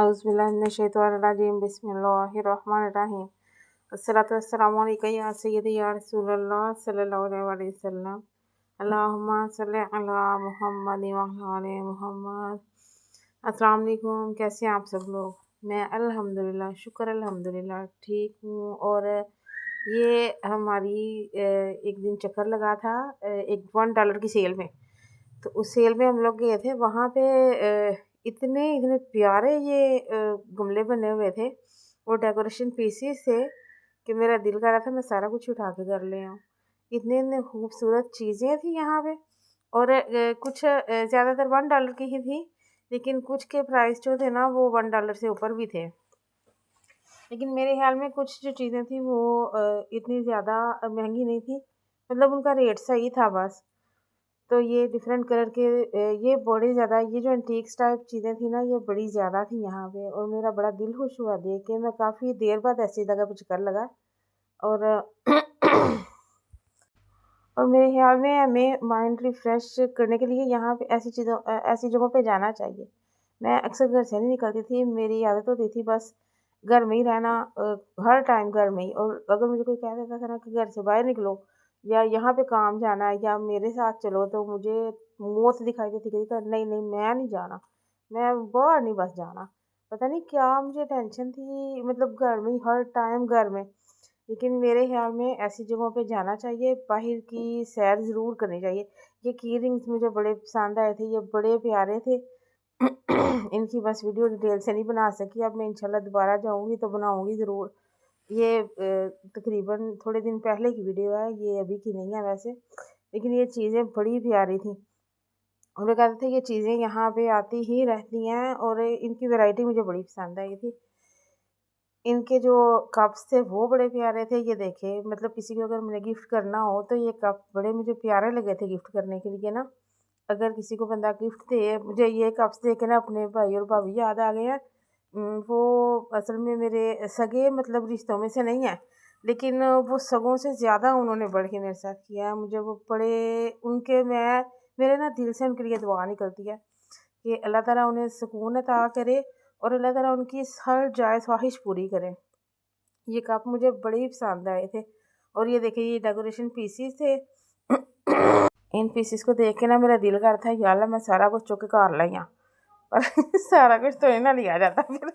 औज़ुबिल्लाहिमिनश्शैतानिर्रजीम बिस्मिल्लाहिर्रहमानिर्रहीम अस्सलातु वस्सलामु अलैका या सय्यदी या रसूलल्लाह सल्लल्लाहु अलैहि वसल्लम अल्लाहुम्मा सल्लि अला मुहम्मद व अला आलि मुहम्मद। अस्सलाम वालेकुम, कैसे हैं आप सब लोग? मैं अल्हम्दुलिल्लाह शुक्र अल्हम्दुलिल्लाह ठीक हूँ। और ये हमारी एक दिन चक्कर लगा था एक $1 की सेल में। तो उस सेल में हम लोग गए थे, वहाँ पे इतने इतने प्यारे ये गमले बने हुए थे और डेकोरेशन पीसीस थे कि मेरा दिल कर रहा था मैं सारा कुछ उठा के कर ले आऊँ। इतने इतने खूबसूरत चीज़ें थी यहाँ पे। और कुछ ज़्यादातर $1 की ही थी, लेकिन कुछ के प्राइस जो थे ना वो $1 से ऊपर भी थे। लेकिन मेरे ख्याल में कुछ जो चीज़ें थी वो इतनी ज़्यादा महंगी नहीं थी, मतलब उनका रेट सही था बस। तो ये डिफरेंट कलर के ये बड़ी ज़्यादा, ये जो एंटीक्स टाइप चीज़ें थी ना ये बड़ी ज़्यादा थी यहाँ पे, और मेरा बड़ा दिल खुश हुआ देख के। मैं काफ़ी देर बाद ऐसी जगह पे चक्कर लगा। और और मेरे ख्याल में हमें माइंड रिफ़्रेश करने के लिए यहाँ पे ऐसी जगहों पे जाना चाहिए। मैं अक्सर घर से नहीं निकलती थी, मेरी आदत होती थी बस घर में ही रहना, हर टाइम घर में ही। और अगर मुझे कोई कह देता था ना कि घर से बाहर निकलो या यहाँ पे काम जाना है या मेरे साथ चलो, तो मुझे मौत दिखाई देती थी कि नहीं नहीं मैं नहीं जाना, मैं बाहर नहीं बस जाना। पता नहीं क्या मुझे टेंशन थी, मतलब घर में ही हर टाइम घर में। लेकिन मेरे ख्याल में ऐसी जगहों पे जाना चाहिए, बाहर की सैर ज़रूर करनी चाहिए। ये की रिंग्स मुझे बड़े पसंद आए थे, ये बड़े प्यारे थे। इनकी बस वीडियो डिटेल से नहीं बना सकी, अब मैं इंशाल्लाह दोबारा जाऊंगी तो बनाऊंगी ज़रूर। ये तकरीबन थोड़े दिन पहले की वीडियो है, ये अभी की नहीं है वैसे, लेकिन ये चीज़ें बड़ी प्यारी थी। और वो कहते थे ये चीज़ें यहाँ पे आती ही रहती हैं, और इनकी वैरायटी मुझे बड़ी पसंद आई थी। इनके जो कप्स थे वो बड़े प्यारे थे। ये देखे, मतलब किसी को अगर मुझे गिफ्ट करना हो तो ये कप बड़े मुझे प्यारे लगे थे गिफ्ट करने के लिए ना। अगर किसी को बंदा गिफ्ट दे, मुझे ये कप्स देख के ना अपने भाई और भाभी याद आ गए हैं। वो असल में मेरे सगे मतलब रिश्तों में से नहीं है, लेकिन वो सगों से ज़्यादा उन्होंने बढ़ के मेरे साथ किया है। मुझे वो बड़े उनके मैं मेरे ना दिल से उनके लिए दुआ निकलती है कि अल्लाह ताला उन्हें सुकून अता करे और अल्लाह ताला उनकी हर जायज़ ख्वाहिश पूरी करे। ये कप मुझे बड़े ही पसंद आए थे। और ये देखिए, ये डेकोरेशन पीसीस थे। इन पीसीस को देख के ना मेरा दिल करता है या अल्लाह मैं सारा कुछ चुक के घर लाई आं। पर सारा कुछ तो नहीं ना लिया जाता फिर।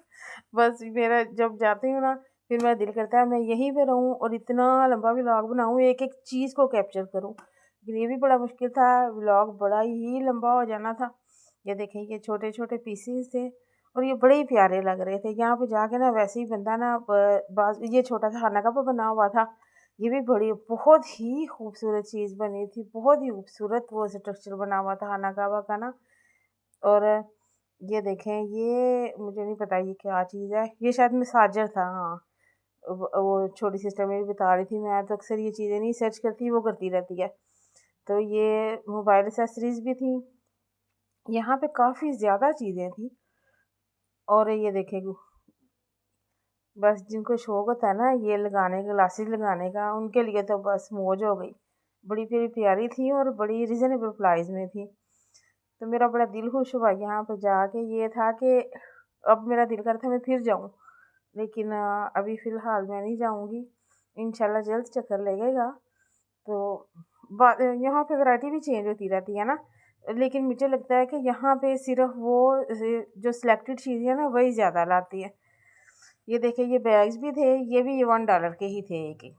बस मेरा जब जाती हूँ ना, फिर मेरा दिल करता है मैं यहीं पे रहूँ और इतना लंबा व्लॉग बनाऊँ, एक एक चीज़ को कैप्चर करूँ। लेकिन ये भी बड़ा मुश्किल था, व्लॉग बड़ा ही लंबा हो जाना था। ये देखें, ये छोटे छोटे पीसीस थे और ये बड़े ही प्यारे लग रहे थे। यहाँ पे जाके ना वैसे ही बंदा ना ये छोटा सा खाना का बना हुआ था, ये भी बड़ी बहुत ही खूबसूरत चीज़ बनी थी, बहुत ही खूबसूरत वो स्ट्रक्चर बना हुआ था खाना का ना। और ये देखें, ये मुझे नहीं पता ये क्या चीज़ है, ये शायद मसाजर था। हाँ, वो छोटी सिस्टर मेरी बता रही थी, मैं तो अक्सर ये चीज़ें नहीं सर्च करती, वो करती रहती है। तो ये मोबाइल एक्सेसरीज़ भी थी, यहाँ पे काफ़ी ज़्यादा चीज़ें थी। और ये देखें, बस जिनको शौक़ होता है ना ये लगाने का, ग्लासेस लगाने का, उनके लिए तो बस मौज हो गई। बड़ी प्यारी थी और बड़ी रिजनेबल प्राइस में थी। तो मेरा बड़ा दिल खुश हुआ यहाँ पर जाके। ये था कि अब मेरा दिल करता है मैं फिर जाऊँ, लेकिन अभी फ़िलहाल मैं नहीं जाऊँगी, इंशाल्लाह जल्द चक्कर लगेगा। तो यहाँ पे वैरायटी भी चेंज होती रहती है ना, लेकिन मुझे लगता है कि यहाँ पे सिर्फ वो जो सिलेक्टेड चीज़ें हैं ना वही ज़्यादा लाती है। ये देखिए, ये बैग्स भी थे, ये भी ये $1 के ही थे एक एक।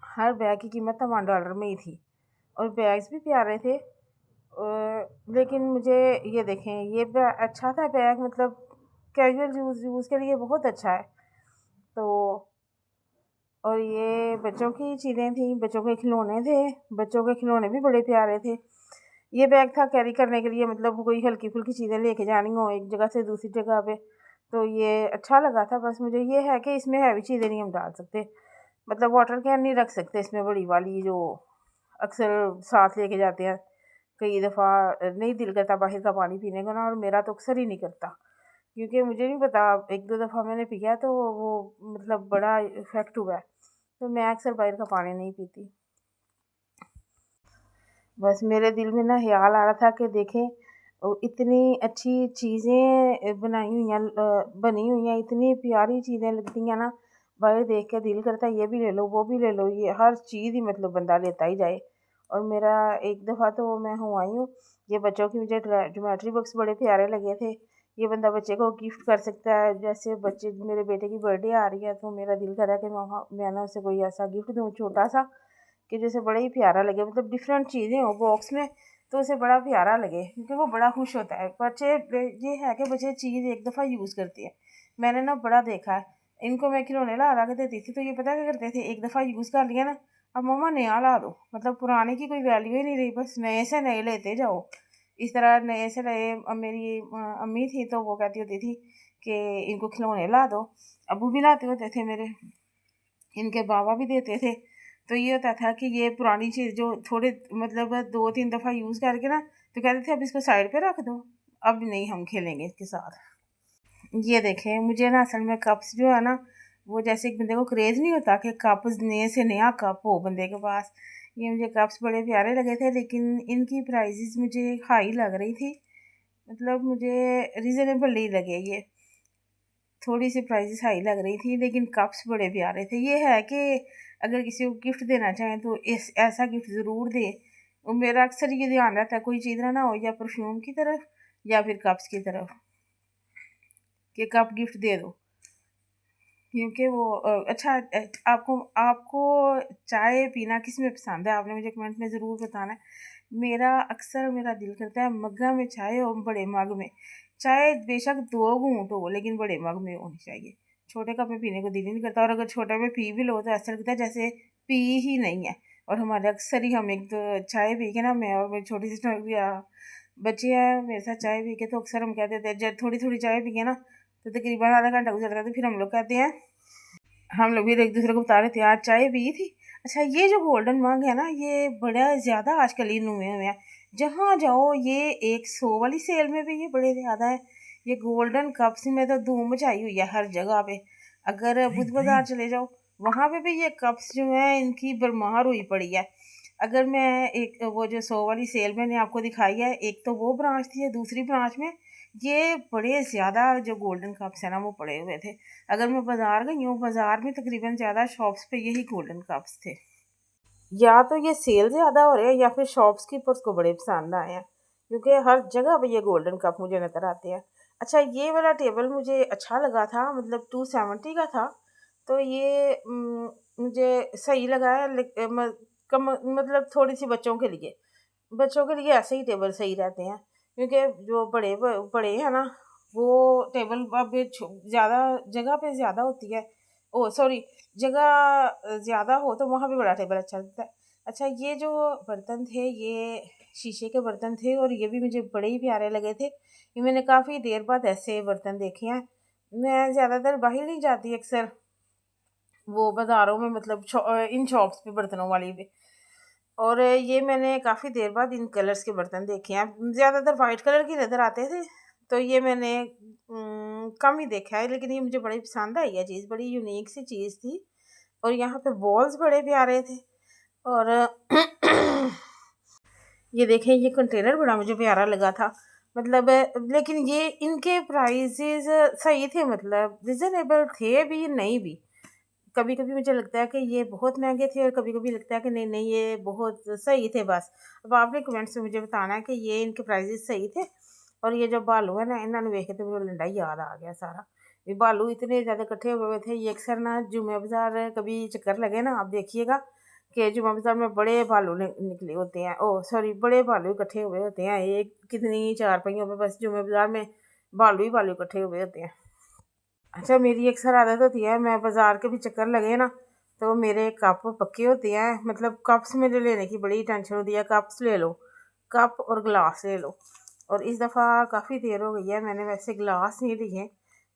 हर बैग की कीमत तो $1 में ही थी और बैग्स भी प्यारे थे। लेकिन मुझे ये देखें, ये अच्छा था बैग, मतलब कैजुअल यूज़ के लिए बहुत अच्छा है। तो और ये बच्चों की चीज़ें थी, बच्चों के खिलौने थे, बच्चों के खिलौने भी बड़े प्यारे थे। ये बैग था कैरी करने के लिए, मतलब कोई हल्की फुल्की चीज़ें लेके जानी हो एक जगह से दूसरी जगह पे, तो ये अच्छा लगा था। बस मुझे ये है कि इसमें हैवी चीज़ें नहीं हम डाल सकते, मतलब वाटर कैन नहीं रख सकते इसमें, बड़ी वाली जो अक्सर साथ लेके जाते हैं। कई दफ़ा नहीं दिल करता बाहर का पानी पीने का ना, और मेरा तो अक्सर ही नहीं करता, क्योंकि मुझे नहीं पता, एक दो दफ़ा मैंने पिया तो वो मतलब बड़ा इफ़ेक्ट हुआ है, तो मैं अक्सर बाहर का पानी नहीं पीती। बस मेरे दिल में ना ख्याल आ रहा था कि देखें और इतनी अच्छी चीज़ें बनी हुई हैं, इतनी प्यारी चीज़ें लगती हैं ना, बाहर देख के दिल करता है ये भी ले लो, वो भी ले लो, ये हर चीज़ ही मतलब बंदा लेता ही जाए। और मेरा एक दफ़ा तो मैं हो आई हूँ, ये बच्चों की मुझे ज्योमेट्री बॉक्स बड़े प्यारे लगे थे। ये बंदा बच्चे को गिफ्ट कर सकता है, जैसे बच्चे मेरे बेटे की बर्थडे आ रही है तो मेरा दिल कर रहा है कि मैं ना उसे कोई ऐसा गिफ्ट दूँ छोटा सा, कि जैसे बड़ा ही प्यारा लगे, मतलब डिफरेंट चीज़ें हो बॉक्स में, तो उसे बड़ा प्यारा लगे, क्योंकि वो बड़ा खुश होता है। बच्चे ये है कि बच्चे चीज़ एक दफ़ा यूज़ करते हैं। मैंने ना बड़ा देखा है, इनको मैं खिलौने ला के देती थी तो ये पता क्या करते थे, एक दफ़ा यूज़ कर लिया ना, अब मम्मा नया ला दो, मतलब पुराने की कोई वैल्यू ही नहीं रही, बस नए से नए लेते जाओ। इस तरह नए से नए, मेरी अम्मी थी तो वो कहती होती थी कि इनको खिलौने ला दो, अबू भी लाते होते थे मेरे, इनके बाबा भी देते थे। तो ये होता था कि ये पुरानी चीज़ जो थोड़े मतलब 2-3 दफ़ा यूज़ करके ना, तो कहते थे अब इसको साइड पे रख दो, अब नहीं हम खेलेंगे इसके साथ। ये देखें, मुझे ना असल में कप्स जो है ना, वो जैसे एक बंदे को क्रेज़ नहीं होता कि कप नए से नया कप हो बंदे के पास, ये मुझे कप्स बड़े प्यारे लगे थे, लेकिन इनकी प्राइसेस मुझे हाई लग रही थी, मतलब मुझे रीज़नेबल नहीं लगे ये, थोड़ी सी प्राइसेस हाई लग रही थी, लेकिन कप्स बड़े प्यारे थे। ये है कि अगर किसी को गिफ्ट देना चाहें तो इस ऐसा गिफ्ट ज़रूर दें। और मेरा अक्सर ये ध्यान रहता है कोई चीज़ ना हो या परफ्यूम की तरफ या फिर कप्स की तरफ, कि कप गिफ्ट दे दो, क्योंकि वो अच्छा आपको आपको चाय पीना किस में पसंद है, आपने मुझे कमेंट में ज़रूर बताना है। मेरा अक्सर मेरा दिल करता है मग्गा में चाय और बड़े मग में चाय, बेशक 2 घूंट हो लेकिन बड़े मग में होनी चाहिए। छोटे कप में पीने को दिल ही नहीं करता, और अगर छोटे में पी भी लो तो ऐसा लगता है जैसे पी ही नहीं है। और हमारे अक्सर ही हम एक दो चाय पी के ना, मैं और मेरी छोटी सिस्टर या बच्चे हैं मेरे साथ चाय पी के, तो अक्सर हम कहते थे जब थोड़ी थोड़ी चाय पी के ना, तो तकरीबन आधा घंटा गुजरता है, तो फिर हम लोग कहते हैं, हम लोग भी एक दूसरे को बता रहे थे यार चाय पी थी। अच्छा, ये जो गोल्डन मग है ना, ये बड़ा ज़्यादा आजकल इन हुए हुए हैं, जहाँ जाओ ये 100 वाली सेल में भी ये बड़े ज़्यादा है। ये गोल्डन कप्स में तो धूम मचाई हुई है हर जगह पे। अगर बुध बाजार चले जाओ, वहाँ पे भी ये कप्स जो है इनकी भरमार हुई पड़ी है। अगर मैं एक वो जो 100 वाली सेल मैंने आपको दिखाई है, एक तो वो ब्रांच थी, दूसरी ब्रांच में ये बड़े ज़्यादा जो गोल्डन कप्स है ना वो पड़े हुए थे। अगर मैं बाज़ार गई हूँ, बाज़ार में तकरीबन ज़्यादा शॉप्स पे यही गोल्डन कप्स थे। या तो ये सेल ज़्यादा हो रहे हैं या फिर शॉप्स कीपर्स को बड़े पसंद आए हैं, क्योंकि हर जगह पे ये गोल्डन कप मुझे नज़र आते हैं। अच्छा, ये वाला टेबल मुझे अच्छा लगा था, मतलब 270 का था, तो ये मुझे सही लगा है, मतलब थोड़ी सी बच्चों के लिए ऐसे ही टेबल सही रहते हैं, क्योंकि जो बड़े हैं ना, वो टेबल अब ज़्यादा जगह पे ज़्यादा होती है, ओ सॉरी, जगह ज़्यादा हो तो वहाँ पे बड़ा टेबल अच्छा लगता है। अच्छा, ये जो बर्तन थे ये शीशे के बर्तन थे, और ये भी मुझे बड़े ही प्यारे लगे थे। ये मैंने काफ़ी देर बाद ऐसे बर्तन देखे हैं। मैं ज़्यादातर बाहर नहीं जाती अक्सर, वो बाज़ारों में, मतलब इन शॉप्स पे बर्तनों वाली भी। और ये मैंने काफ़ी देर बाद इन कलर्स के बर्तन देखे हैं, ज़्यादातर वाइट कलर की नज़र आते थे, तो ये मैंने कम ही देखा है, लेकिन ये मुझे बड़ी पसंद आई है चीज़, बड़ी यूनिक सी चीज़ थी। और यहाँ पे बॉल्स बड़े प्यारे थे। और ये देखें, ये कंटेनर बड़ा मुझे प्यारा लगा था, मतलब लेकिन ये इनके प्राइजेज सही थे, मतलब रिजनेबल थे भी नहीं भी। कभी कभी मुझे लगता है कि ये बहुत महंगे थे, और कभी कभी लगता है कि नहीं नहीं ये बहुत सही थे बस। अब आपने कमेंट्स में मुझे बताना है कि ये इनके प्राइजेस सही थे। और ये जो बालू है ना, इन्होंने देख के तो मेरे लंडा याद आ गया सारा। ये बालू इतने ज़्यादा इकट्ठे हुए थे, ये अक्सर ना जुमे बाज़ार कभी चक्कर लगे ना, आप देखिएगा कि जुमा बाज़ार में बड़े भालू निकले होते हैं, ओ सॉरी, बड़े भालू इकट्ठे हुए होते हैं, एक कितनी चार पहियों में, बस जुमे बाज़ार में भालू ही भालू इकट्ठे हुए होते हैं। अच्छा, मेरी अक्सर आदत होती है, मैं बाज़ार के भी चक्कर लगे ना, तो मेरे कप पक्के होते हैं, मतलब कप्स मेरे लेने की बड़ी टेंशन होती है, कप्स ले लो, कप और गिलास ले लो। और इस दफ़ा काफ़ी देर हो गई है, मैंने वैसे गिलास नहीं लिए,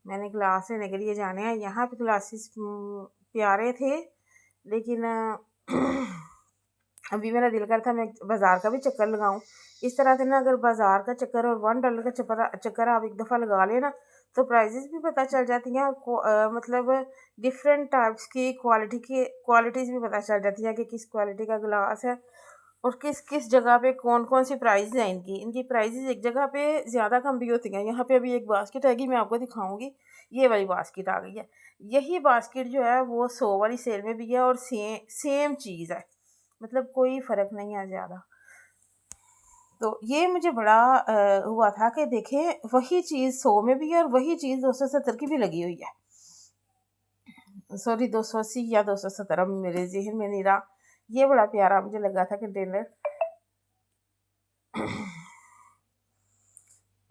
मैंने गिलास लेने के लिए जाने हैं। यहाँ पे गिलासेस प्यारे थे, लेकिन अभी मेरा दिल करता मैं बाज़ार का भी चक्कर लगाऊं। इस तरह से ना, अगर बाज़ार का चक्कर और $1 का चक्कर आप एक दफ़ा लगा लेना, तो प्राइजेस भी पता चल जाती हैं, मतलब डिफरेंट टाइप्स की क्वालिटीज़ भी पता चल जाती हैं कि किस क्वालिटी का गिलास है, और किस किस जगह पे कौन कौन सी प्राइस है इनकी इनकी प्राइजेज एक जगह पे ज़्यादा कम भी होती हैं। यहाँ पे अभी एक बास्केट आएगी, मैं आपको दिखाऊंगी। ये वाली बास्केट आ गई है। यही बास्केट जो है वो 100 वाली सेल में भी है और सेम चीज़ है, मतलब कोई फ़र्क नहीं है ज़्यादा। तो ये मुझे बड़ा हुआ था कि देखें वही चीज़ 100 में भी है और वही चीज़ 270 की भी लगी हुई है। सॉरी 280 या 270, अब मेरे जहन में नहीं रहा। ये बड़ा प्यारा मुझे लगा था कंटेनर।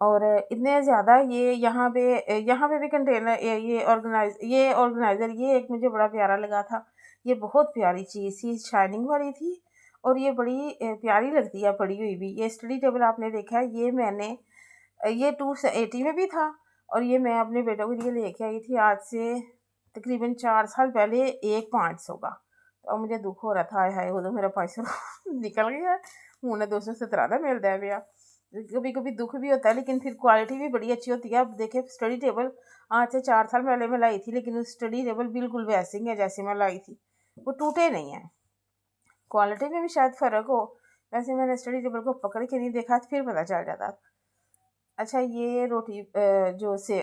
और इतने ज़्यादा ये यहाँ पे भी कंटेनर ये ऑर्गेनाइज़र ये एक मुझे बड़ा प्यारा लगा था। ये बहुत प्यारी चीज़ थी, शाइनिंग वाली थी और ये बड़ी प्यारी लगती है पड़ी हुई भी। ये स्टडी टेबल आपने देखा है, ये मैंने ये 280 में भी था और ये मैं अपने बेटों के लिए लेके आई थी आज से तकरीबन 4 साल पहले, एक 500 का। तो अब मुझे दुख हो रहा था, हाय हाय वो तो मेरा 500 निकल गया, उन्हें 217 का मिलता है भैया। कभी कभी दुख भी होता है, लेकिन फिर क्वालिटी भी बड़ी अच्छी होती है। अब देखे स्टडी टेबल आज से 4 साल पहले मैं लाई थी, लेकिन स्टडी टेबल बिल्कुल वैसे ही है जैसे मैं लाई थी, वो टूटे नहीं है। क्वालिटी में भी शायद फ़र्क हो, वैसे मैंने स्टडी टेबल को पकड़ के नहीं देखा तो फिर पता चल जाता। अच्छा ये रोटी जो से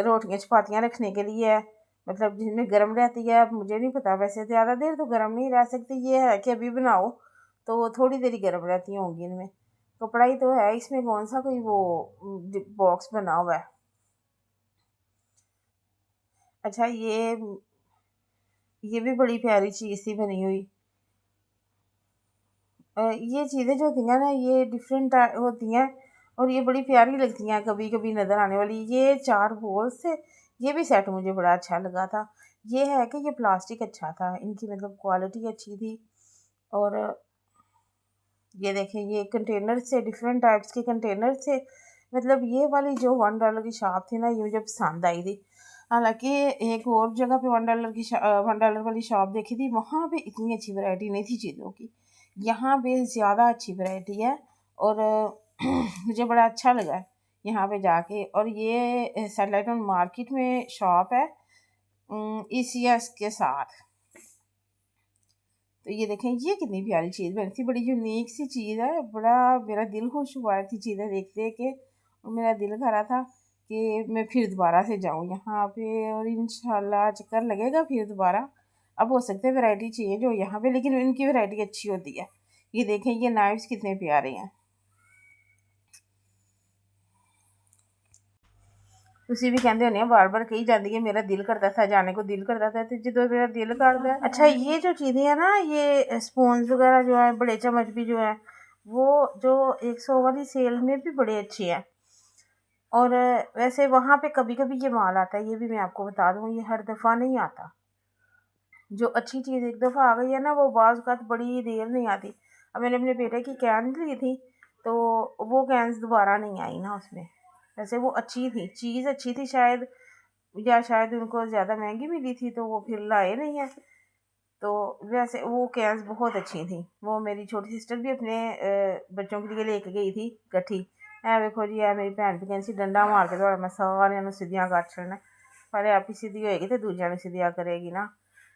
रोटियाँ चपातियाँ रखने के लिए है, मतलब जिनमें गर्म रहती है। अब मुझे नहीं पता, वैसे ज़्यादा देर तो गर्म नहीं रह सकती। ये है कि अभी बनाओ तो थोड़ी देर ही गर्म रहती होंगी इनमें। कपड़ा ही तो है, इसमें कौन सा कोई वो बॉक्स बना हुआ है। अच्छा ये भी बड़ी प्यारी चीज़ थी बनी हुई। ये चीज़ें जो होती हैं ना ये डिफरेंट होती हैं और ये बड़ी प्यारी लगती हैं कभी कभी नज़र आने वाली। ये 4 बॉल्स थे, ये भी सेट मुझे बड़ा अच्छा लगा था। ये है कि ये प्लास्टिक अच्छा था, इनकी मतलब क्वालिटी अच्छी थी। और ये देखें ये कंटेनर से डिफरेंट टाइप्स के कंटेनर थे। मतलब ये वाली जो $1 की शॉप थी ना, ये मुझे पसंद आई थी। हालांकि एक और जगह पे $1 वाली शॉप देखी थी, वहाँ पे इतनी अच्छी वैरायटी नहीं थी चीज़ों की। यहाँ पे ज़्यादा अच्छी वैरायटी है और मुझे बड़ा अच्छा लगा यहाँ पे जाके। और ये सैटेलाइट मार्केट में शॉप है ECS के साथ। तो ये देखें ये कितनी प्यारी चीज़ बनी थी, बड़ी यूनिक सी चीज़ है। बड़ा मेरा दिल खुश हुआ थी चीज़ें देख देख के, और मेरा दिल कर रहा था कि मैं फिर दोबारा से जाऊँ यहाँ पे और इंशाल्लाह चक्कर लगेगा फिर दोबारा। अब हो सकता है वैरायटी चेंज हो यहाँ पे, लेकिन इनकी वैरायटी अच्छी होती है। ये देखें ये नाइफ्स कितने प्यारे हैं। ਤੁਸੀਂ भी कहते होने बार बार कही जाती है मेरा दिल करता था जाने को, दिल करता था, तो जो मेरा दिल करता है। अच्छा ये जो चीज़ें हैं ना, ये स्पून्स वगैरह जो है, बड़े चम्मच भी जो है वो जो 100 वाली सेल में भी बड़े अच्छे हैं। और वैसे वहाँ पे कभी कभी ये माल आता है, ये भी मैं आपको बता दूँ, ये हर दफ़ा नहीं आता। जो अच्छी चीज़ एक दफ़ा आ गई है ना, वो बाज़ का बड़ी देर नहीं आती। अब मैंने अपने बेटे की कैन ली थी, तो वो कैंस दोबारा नहीं आई ना उसमें। वैसे वो अच्छी थी, चीज़ अच्छी थी शायद, या शायद उनको ज़्यादा महंगी मिली थी तो वो फिर लाए नहीं है। तो वैसे वो कैंस बहुत अच्छी थी। वो मेरी छोटी सिस्टर भी अपने बच्चों के लिए लेके गई थी कट्ठी। ऐ देखो जी, ऐ मेरी भैन भी कहती डंडा मार के तो मैं सारियां सीधियां कर छड़ना, पहले आप ही सीधी होएगी तो दूजिया सीधिया करेगी ना।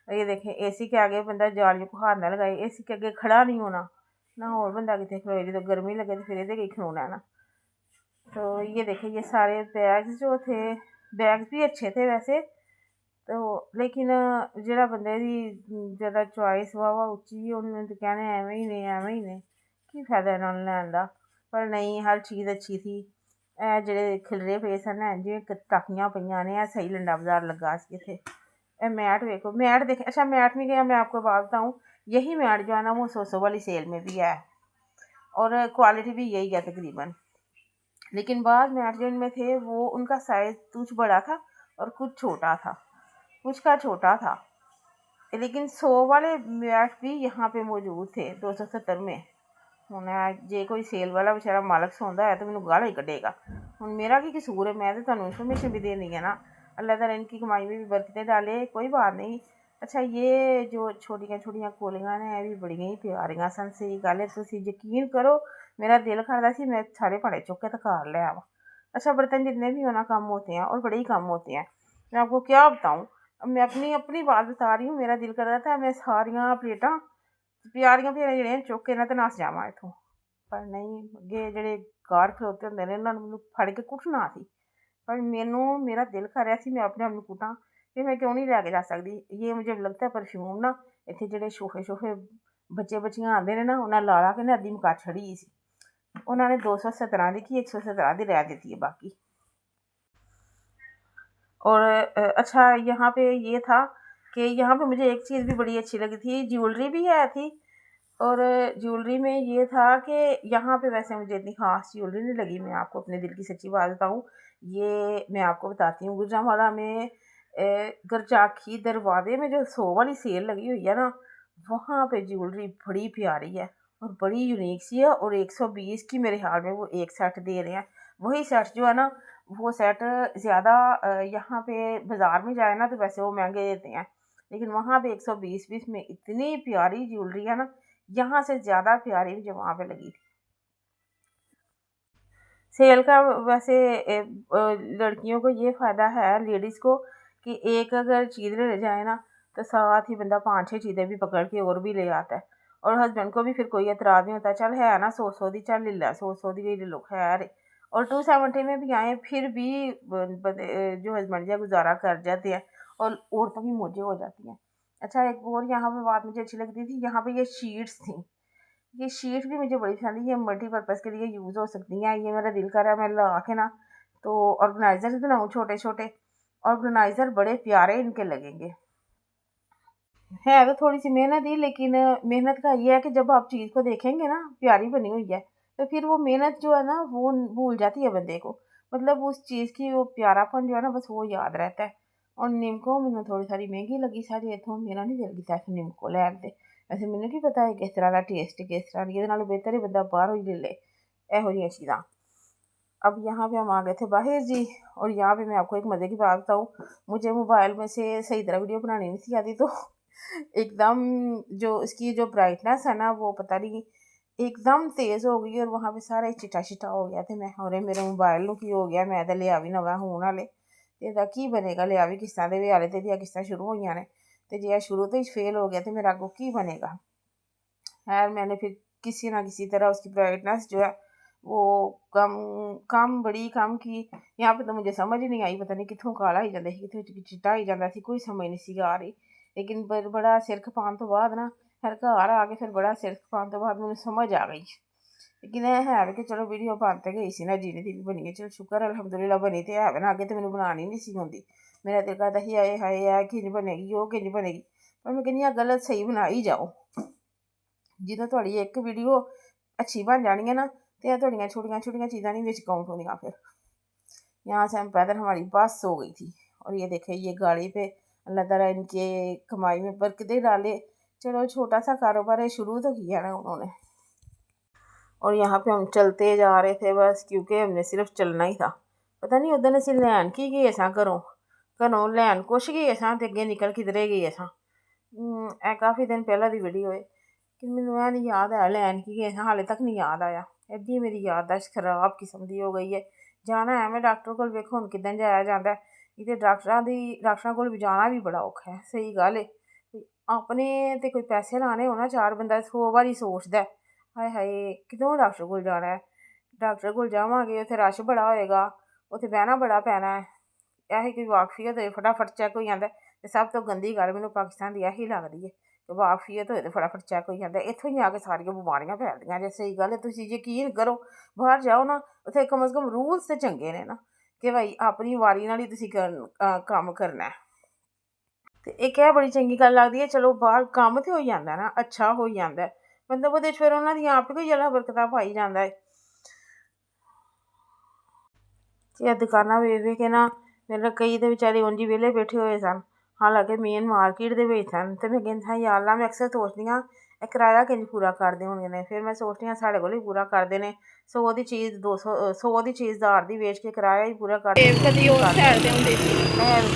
ये देखें एसी के आगे बंदा जालियों को हाथ ना लगाए, एसी के आगे खड़ा नहीं होना ना, और बंदा कितने खड़ोए जी तो गर्मी लगे तो फिर ये खड़ोना है ना। तो ये देखें ये सारे बैग्स जो थे, बैग भी अच्छे थे वैसे तो, लेकिन जेह्ड़ा बंदे दी ज़्यादा चॉइस वावा उच्ची उन्होंने तो कहने एवें ही ने की फायदा इन्हां नूं लैन दा। पर नहीं हर चीज़ अच्छी थी। जेह्ड़े खिलरे पे सन जि'यां टाकियां पईयां ने, सही लंडा बाजार लग्गा सी इत्थे। मैट देखो, मैट देखें। अच्छा मैट में क्या, मैं आपको बात बताऊँ, यही मैट जो है ना वो 100 वाली सेल में भी है और क्वालिटी भी यही है तकरीबन। लेकिन बाद मैट जो इनमें थे वो उनका साइज़ कुछ बड़ा था और कुछ छोटा था, कुछ का छोटा था। लेकिन 100 वाले मैट भी यहाँ पे मौजूद थे 270 में। ਹੁਣ ਜੇ ਕੋਈ ਸੇਲ ਵਾਲਾ ਵਿਚਾਰਾ ਮਾਲਕ ਸੌਂਦਾ है तो मैनू गाला ही कटेगा। ਹੁਣ मेरा की कसूर है, मैं तो ਤੁਹਾਨੂੰ इन्फॉर्मेशन भी देनी है ना। अल्लाह ताला इनकी कमाई में भी बरकतें डाले, कोई बात नहीं। अच्छा ये जो छोटियां छोटियां कोलियां ने ये भी बड़ियां ही प्यारियां सन। सही गल है, तुसीं यकीन करो मेरा दिल करदा सी मैं सारे भाड़े चुक के तो घर ले आवां। अच्छा बर्तन जितने भी होना कम होते हैं और बड़े ही कम होते हैं, मैं आपको क्या बताऊँ। मैं अपनी अपनी बात बता रही हूँ, मेरा दिल कर रहा था मैं सारियां प्लेटां प्यारियां प्यारियां ਜਿਹੜੀਆਂ ਚੁੱਕ ਕੇ ਨਾ ਤੇ ਨੱਸ ਜਾਵਾਂ ਇੱਥੋਂ। ਪਰ ਨਹੀਂ, ਅੱਗੇ ਜਿਹੜੇ ਗਾਰਡ ਖਲੋਤੇ ਹੁੰਦੇ ਨੇ ਇਹਨਾਂ ਨੂੰ ਮੈਨੂੰ ਫੜ ਕੇ ਕੁੱਟਣਾ ਸੀ। पर मैनू मेरा दिल कर रहा ਸੀ मैं अपने आप ਨੂੰ ਕੁੱਟਾਂ कि मैं क्यों नहीं लैके जा सकती। ये मुझे लगता है परफ्यूम ना इत्थे ਜਿਹੜੇ छोटे छोटे ਬੱਚੇ ਬੱਚੀਆਂ ਆਉਂਦੇ ਨੇ ਨਾ ਉਹਨਾਂ ਲਾ ਲਾ के ना अद्धी मुका छड़ी सी। उन्होंने 217 दी की 117 दी रह देती है बाकी। और अच्छा यहाँ पे ये था कि यहाँ पे मुझे एक चीज़ भी बड़ी अच्छी लगी थी, ज्वेलरी भी है थी। और ज्वेलरी में ये था कि यहाँ पे वैसे मुझे इतनी ख़ास ज्वेलरी नहीं लगी, मैं आपको अपने दिल की सच्ची बात बताऊँ। ये मैं आपको बताती हूँ, गुजरांवाला में गरजाखी दरवाजे में जो 100 वाली सेल लगी हुई है ना, वहाँ पे ज्वेलरी बड़ी प्यारी है और बड़ी यूनिक सी है। और 120 की मेरे ख्याल में वो एक सेट दे रहे हैं। वही सेट जो है ना, वो सेट ज़्यादा यहाँ पे बाज़ार में जाए ना तो वैसे वो महंगे देते हैं, लेकिन वहाँ पे 120 में इतनी प्यारी ज्वेलरी है ना, यहाँ से ज़्यादा प्यारी मुझे वहाँ पे लगी थी। सेल का वैसे लड़कियों को ये फ़ायदा है, लेडीज़ को, कि एक अगर चीज़ ले जाए ना तो साथ ही बंदा 5-6 चीज़ें भी पकड़ के और भी ले आता है। और हस्बैंड को भी फिर कोई एतराज़ नहीं होता, चल है ना 100 दी, चल ले ला, 100 दी ले लो खैर। और 270 में भी आए फिर भी जो हस्बैंड जो गुजारा कर जाते हैं और औरतें भी मौजें हो जाती हैं। अच्छा, एक और यहाँ पे बात मुझे अच्छी लगती थी, यहाँ पे ये शीट्स थी। ये शीट भी मुझे बड़ी पसंद है, ये मल्टीपर्पज़ के लिए यूज़ हो सकती हैं। ये मेरा दिल कर रहा है मैं ला के ना तो ऑर्गेनाइज़र बनाऊँ छोटे छोटे। ऑर्गेनाइज़र बड़े प्यारे इनके लगेंगे। है तो थोड़ी सी मेहनत ही, लेकिन मेहनत का ये है कि जब आप चीज़ को देखेंगे ना प्यारी बनी हुई है तो फिर वो मेहनत जो है ना वो भूल जाती है बंदे को। मतलब उस चीज़ की वो प्यारापन जो है ना बस वो याद रहता है। और निम्को मैंने थोड़ी सारी महंगी लगी सारी इतों, मेरा नहीं दिल किया निम्को लैन दे। वैसे मैंने की पता है किस तरह का टेस्ट किस तरह की, ये बेहतर ही बंदा बाहर ही ले ले यहो जी चीज़ां। अब यहाँ पे हम आ गए थे बाहर जी। और यहाँ पे मैं आपको एक मज़े की बात बताऊँ, मुझे मोबाइल में से सही तरह वीडियो बनानी नहीं सी आती, तो एकदम जो इसकी जो ब्राइटनेस है ना वो पता नहीं एकदम तेज़ हो गई और वहाँ पे सारा चिट्टा चिट्टा हो गया। तो मैं और मेरे मोबाइल नूं की हो गया, मैं तो लिया भी नवा होने वाले तो इसका की बनेगा, लिया भी किस्तां दे हाले तो एदियां किस्तां शुरू हुई ने, तो जे शुरू तो ही फेल हो गया तो मेरा अगों की बनेगा। खैर मैंने फिर किसी ना किसी तरह उसकी ब्राइटनेस जो है वो कम बड़ी कम की। यहाँ पे तो मुझे समझ ही नहीं आई, पता नहीं कितों काला ही जाता कितों चिट्टा ही जाता, कोई समझ नहीं सी आ रही। लेकिन बड़ा सिर खपाने तो बाद ना फिर घर आ के फिर बड़ा सिर खपाने तो बाद मैंने समझ आ गई। लेकिन है कि चलो वीडियो बनते गई सी ना, जीने दी भी बनी है, चलो शुक्र अलहमदुलिल्लाह बनी तो है ना। अगे तो मैंने बनानी नहीं सी होंदी, मेरा दिल करता ही आए हाए है किंज बनेगी वो किंज बनेगी, पर मैं कहनी गलत सही बनाई जाओ। जिदों थोड़ी एक वीडियो अच्छी बन जानी है ना तो थोड़ियाँ छोटियाँ छोटियाँ चीज़ां नहीं विच काउंट होंदियां। फिर यहाँ से हम पैदल हमारी बस हो गई थी। और ये देखे ये गाड़ी पे अल्लाह ताला इनके कमाई में बरकतें डाले। चलो छोटा सा कारोबार है, शुरू तो किया ना उन्होंने। और यहाँ पे हम चलते जा रहे थे बस, क्योंकि हमने सिर्फ चलना ही था। पता नहीं उधर असीं लैन की गए सां, घरों लैन कुछ गए सां ते अगे निकल किधरे गए सां। काफ़ी दिन पहला दी वीडियो है कि मैनूं ऐ नहीं याद है लैन की गए सां, हाले तक नहीं याद आया। एड्डी मेरी याददाश्त खराब किस्म दी हो गई है। जाना है मैं डॉक्टर कोल, वेखो हुण किदां जाया जांदा है। इत्थे डॉक्टरां कोल भी जाना भी बड़ा औखा है, सही गल है। अपने ते कोई पैसे लाने हो ना चार बंदा 100 बारी सोचदा है हाय हाय कितों डॉक्टर कोल जाना है। डॉक्टर कोल जावांगे उत्थे रश बड़ा होएगा, उत्थे बहना बड़ा पैना है। यही कोई वाकफियत होए फटाफट चैक हो जांदा है। ते सब तो गंदी गल मैनूं पाकिस्तान दी यही लगदी है कि वाकफियत होए तो फटाफट चैक हो जांदा है। इत्थों ही आके सारियां बमारियां फैलदियां जे, सही गल है। तुसीं यकीन करो बाहर जाओ ना उत्थे कम से कम रूल्स ते चंगे ने ना कि भाई अपनी वारी नाल ही तुसीं कम्म करना है। ते इक है बड़ी चंगी गल लगदी है, चलो बाहर कम्म ते होई जांदा ना, अच्छा होई जांदा है, मतलब ओहदे च फिर उन्हां दियां आपे कोई अल्लाह बरकतां पाई जांदा है। ते दुकानां वेख वेख के ना मेरे कई ते बेचारे उंज ही वेह्ले बैठे होए सन, हालांकि मेन मार्केट दे विच सन। ते मैं कहंदी हां या अल्लाह, मैं अक्सर सोचदी हां किराया किंज पूरा करदे होङन ने। फिर मैं सोचदी हां साढ़े कोल ही पूरा करदे ने, 100 दी चीज़ 200 100 दी चीज़ 1000 दी बेच के किराया ही पूरा कर दिंदे। कदी उस साइड ते हुंदे सी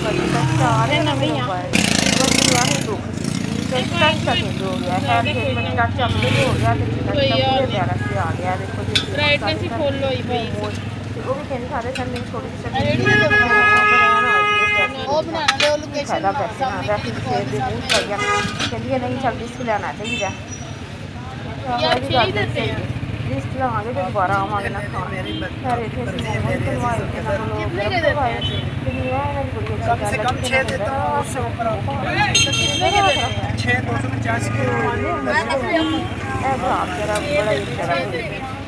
कदी चार है नवीं आ बस यही दुख सी टच किंज हो गया है, फिर मैं टच अपने हो गया ते पूरे प्यारा सी आ गया। देखो जी ब्राइटनेस ही फुल होई पई वो भी कहंदी सारे सन मेरी छोटी सी वो बनाना दे लोकेशन पैसे ना वैसे शेर दे मुंह पाइया कहंदी नहीं चल बिस्क लेना चाहिए। अच्छे ही देते हैं लिस्ट लगाएंगे तो दोबारा आवांगे ना खान खैर इतने से मोमोज बनवाए थे ना लोग कितने के देते हैं कम से कम 6 देता हूं उससे ऊपर कितने के देते हैं 6 250 आप जरा बड़ा ही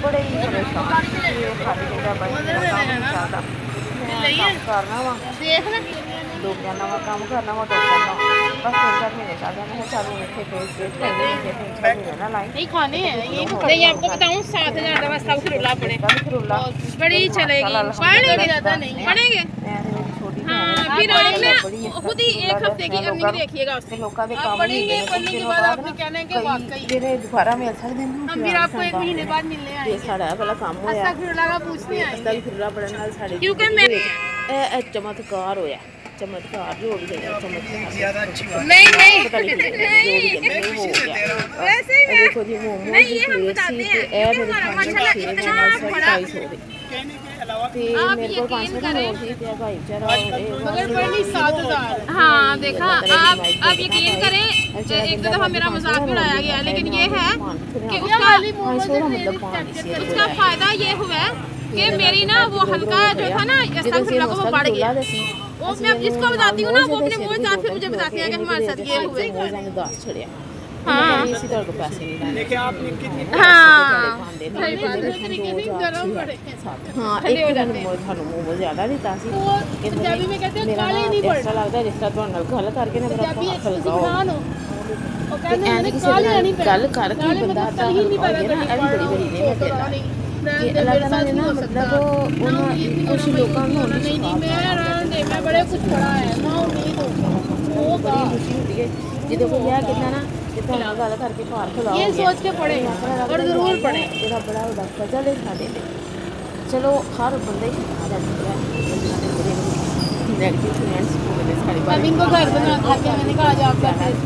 बड़े ही परेशान ये खाली मेरा बड़ा काम नहीं चलता काम करना वा लोग जाना वा काम करना वा तो करना बस 3-4 महीने चल जाना है चालू इतने पेज ना लाइन नहीं खाने हैं ये नहीं आपको बताऊं 7000 का बस सब खुला पड़े बड़ी चलेगी पढ़ेंगे ज़्यादा नहीं पढ़ेंगे हाँ फिर आपने खुद ही एक हफ्ते की अर्निंग देखिएगा उससे पढ़ेंगे पढ़ने के बाद आपने कहना है कि वाकई दोबारा मिल सकते हैं हम फिर आपको 1 महीने बाद मिलने आए ये साड़ा वाला काम होया अस्तगफिरुल्लाह पूछने आए अस्तगफिरुल्लाह पढ़ने नाल साड़ी क्योंकि मैं चमत्कार होया चमत्कार जो भी है चमत्कार ज्यादा अच्छी बात नहीं वैसे ही देखो जी मोमोज नहीं ये हम बताते हैं ए मेरे माशाल्लाह इतना बड़ा ते मेरे को 500 का नोट दी दिया भाई जरा मगर पढ़नी 7000 हाँ देखा आप यकीन करें एक दफा मेरा मजाक भी उड़ाया गया लेकिन ये है कि उसका फायदा ये हुआ कि मेरी ना वो हल्का जो था ना अस्तगफिरुल्लाह को वो बढ़ गया वो मैं जिसको बताती हूँ ना वो अपने मुंह साथ फिर मुझे बताती है कि हमारे साथ ये हुए हाँ इसी तरह को पैसे नहीं लेके आपने कितनी हाँ सही बात है गरम पड़े हाँ एक थानू मोमो ज्यादा दिता सी पंजाबी में कहते हैं काले नहीं पड़े ऐसा लगता जिस तरह तुहाडे नाल गल करके ना मेरा पंजाबी हाथ हल्का हो वो कहते हैं काले नहीं पड़े गल करके बंदा आता है ना ए बड़ी बड़ी ने ये अल्लाह ताला ने ना मतलब कुछ लोगों को नहीं मैं बड़े कुछ पढ़ा है ना उम्मीद होगा खुशी होती है जो कोई यह कहता ना कि तुहाडे गल करके पार खिलाओ ये सोच के पढ़े और जरूर पढ़े तेरा बड़ा बड़ा फजल है साडे पे चलो हर बंदे की आ जाती है नेगेटिव कमेंट्स बोलते सारी बात अब इनको घर बना के मैंने कहा आज आप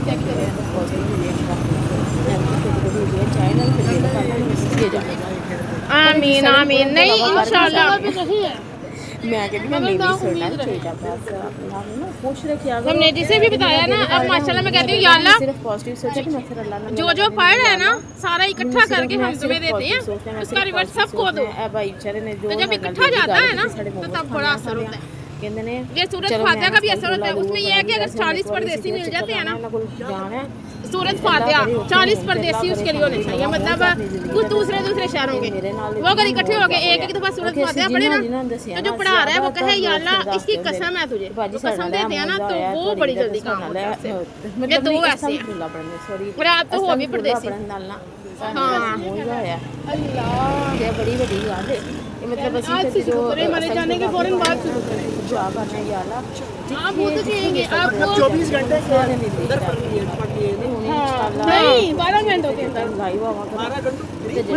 चेक करें आमीन आमीन नहीं इंशाल्लाह मैं कहती मैं नहीं सुनना चाहिए बस अल्लाह ने खुश रखिया हमने जिसे भी बताया ना अब माशाल्लाह मैं कहती हूँ या अल्लाह सिर्फ पॉजिटिव सोचे कि मैं फिर अल्लाह ने जो पढ़ रहा है ना सारा इकट्ठा करके हम तुम्हें देते हैं उसका रिवर्स सबको दो ए भाई बेचारे ने जो तो जब इकट्ठा जाता है ना तो तब बड़ा असर होता है कहते ने ये सूरज फातिहा का भी असर होता है उसमें ये है कि अगर 40 परदेसी मिल जाते हैं ना सूरज फातिहा 40 परदेसी उसके लिए होने चाहिए मतलब कुछ दूसरे शहरों के वो अगर इकट्ठे हो गए एक दफा सूरज फातिहा पढ़े ना तो जो पढ़ा रहा है वो कहे या अल्लाह इसकी कसम है तुझे कसम देते हैं ना तो वो बड़ी जल्दी काम होता है ये दो ऐसे हैं और आप तो हो भी परदेसी हाँ अल्लाह ये बड़ी बड़ी बात है मतलब आज जो हमारे जाने के फौरन बाद दुआ करना है या अल्लाह आप वो तो कहेंगे आपको 24 घंटे नहीं 12 घंटों के अंदर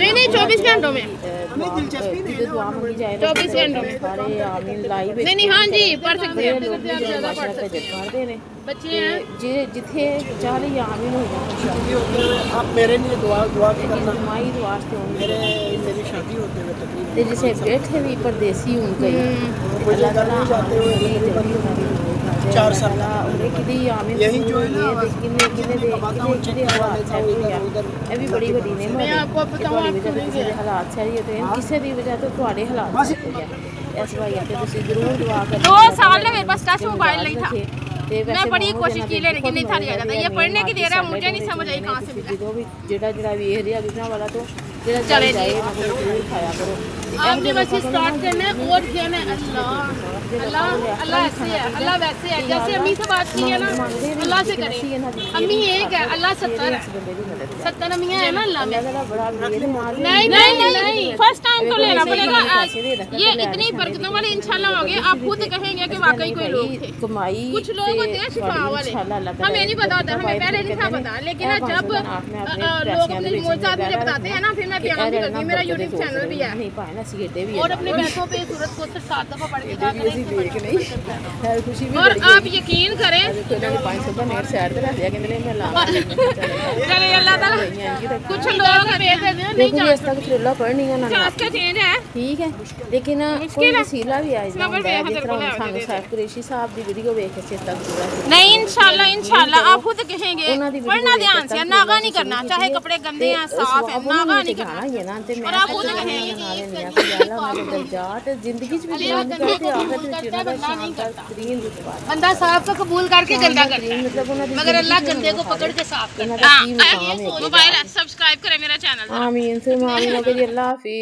नहीं 24 घंटों में हमें दिलचस्पी नहीं है दुआ मांगी जाए 24 घंटों में सारे आमीन लाइव नहीं हाँ जी पढ़ सकते हैं ज़्यादा पढ़ सकते हैं पढ़ते हैं बच्चे हैं जिथे चाह रही आमीन हो जाए आप मेरे लिए दुआ भी करना माई वास्ते होंगे मेरी शादी होते हुए तकरीबन ते जिसे बैठे भी परदेसी हूं गई मुझे करने जाते हुए 4 साल उन्हें किदी आमीन यही जो है ना किन्ने हालात है ये भी बड़ी बड़ी ने मैं आपको बताऊं आप किसी हालात सही होते हैं किसी भी वजह तो तुम्हारे हालात हो गया इस भाई आते तुसी जरूर दुआ करो 2 साल में मेरे पास टच मोबाइल नहीं था मैं बड़ी कोशिश की लेकिन नहीं था लिया जाता ये पढ़ने की देर है मुझे नहीं समझ आई कहां से मिला जो भी जेड़ा वेख रिया कितना वाला तो चले जाए जरूर खाया करो आपने बस स्टार्ट करना है और कहना है अल्लाह अल्लाह ऐसे है अल्लाह वैसे है जैसे अम्मी से बात की है ना अल्लाह से करें अम्मी एक है अल्लाह 70 है 70 अम्मियां है ना अल्लाह में नहीं फर्स्ट टाइम तो लेना पड़ेगा ये इतनी बरकतों वाले इंशाल्लाह होंगे आप खुद कहेंगे कि वाकई कोई लोग थे कमाई कुछ लोग होते हैं शिफा वाले हमें नहीं पता होता हमें पहले नहीं था पता लेकिन जब लोग अपनी मौजूद मुझे बताते हैं ना फिर मैं बयान भी करती हूँ मेरा यूट्यूब चैनल भी है ਅਸੀਂ ਏਡੇ ਵੀ और अपने बैठों पे सूरत को सिर्फ 7 दफा पढ़ के ਅਸੀਂ ਵੇਖ ਨਹੀਂ ਹੈ ਖੁਸ਼ੀ ਵੀ और आप यकीन करें ਦੇਖੋ ਇਹਨਾਂ ਦੀ 500 ਦਾ ਨੇਟ ਸਾਈਡ ਤੇ ਰੱਖ ਦਿਆ ਕਹਿੰਦੇ ਨੇ ਮੈਂ ਲਾ चले अल्लाह ताला कुछ लोग भेज देते हैं नहीं देखो इस तक फिर पढ़नी है ना चांस का चेंज है ठीक है लेकिन कोई वसीला भी आ जाता है जिस तरह ਸਾਨੂੰ ਸੈਫ ਕੁਰੈਸ਼ੀ ਸਾਹਿਬ ਦੀ ਵੀਡੀਓ ਵੇਖ ਕੇ ਚੇਤਾ ਪੂਰਾ नहीं इंशाल्लाह आप खुद कहेंगे पढ़ना ध्यान से नागा नहीं करना चाहे कपड़े गंदे हैं साफ है नागा नहीं करना ये ना ते मैं और आप खुद कहेंगे कि यार मैं दर्जात जिंदगी च भी बंद करते आखिरत में जीना का शानदार तरीन रुतबा बंदा साफ का कबूल करके गंदा करता है मतलब उन्होंने मगर अल्लाह गंदे को पकड़ के साफ करता है मोबाइल सब्सक्राइब करें मेरा चैनल आमीन से मामी लोग अल्लाह हाफिज।